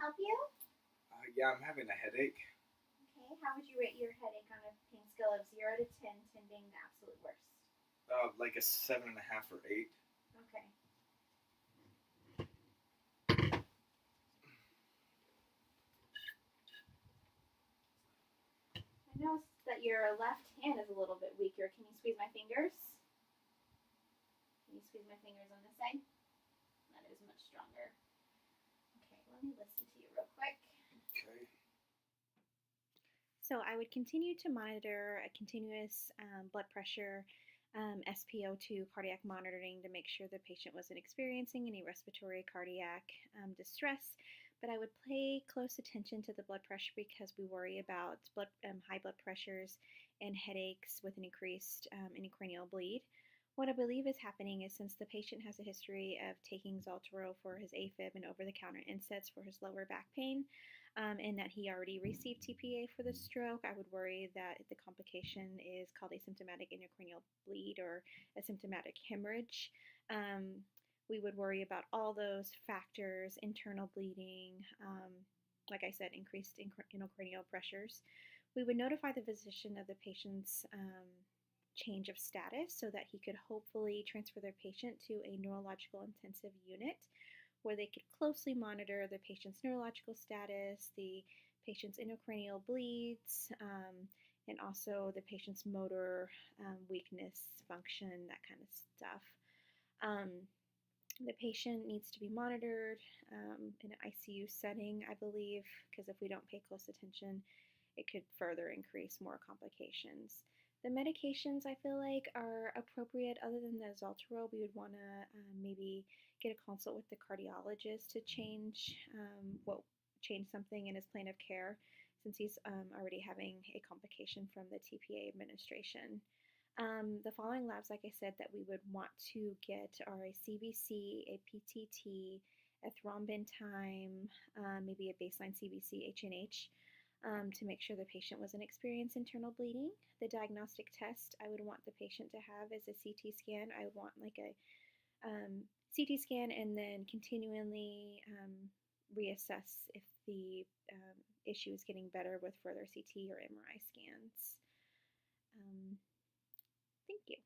help you? Yeah, I'm having a headache. Okay, how would you rate your headache on a pain scale of 0 to 10, 10 being the absolute worst? Like a 7.5 or 8. Okay. I noticed that your left hand is a little bit weaker. Can you squeeze my fingers? Can you squeeze my fingers on this side? That is much stronger. Okay, let me listen to you real quick. Okay. So I would continue to monitor a continuous blood pressure, SpO2 cardiac monitoring to make sure the patient wasn't experiencing any respiratory cardiac distress. But I would pay close attention to the blood pressure because we worry about high blood pressures and headaches with an increased intracranial bleed. What I believe is happening is since the patient has a history of taking Zoltero for his AFib and over-the-counter NSAIDs for his lower back pain, and that he already received TPA for the stroke, I would worry that the complication is called asymptomatic intracranial bleed or asymptomatic hemorrhage. We would worry about all those factors, internal bleeding, like I said, increased intracranial pressures. We would notify the physician of the patient's change of status so that he could hopefully transfer their patient to a neurological intensive unit where they could closely monitor the patient's neurological status, the patient's intracranial bleeds, and also the patient's motor weakness, function, that kind of stuff. The patient needs to be monitored in an ICU setting, I believe, because if we don't pay close attention, it could further increase more complications. The medications I feel like are appropriate other than the Zoltero. We would want to maybe get a consult with the cardiologist to change something in his plan of care since he's already having a complication from the TPA administration. The following labs, like I said, that we would want to get are a CBC, a PTT, a thrombin time, maybe a baseline CBC HNH, to make sure the patient wasn't experiencing internal bleeding. The diagnostic test I would want the patient to have is a CT scan. I would want like a CT scan and then continually reassess if the issue is getting better with further CT or MRI scans. Thank you.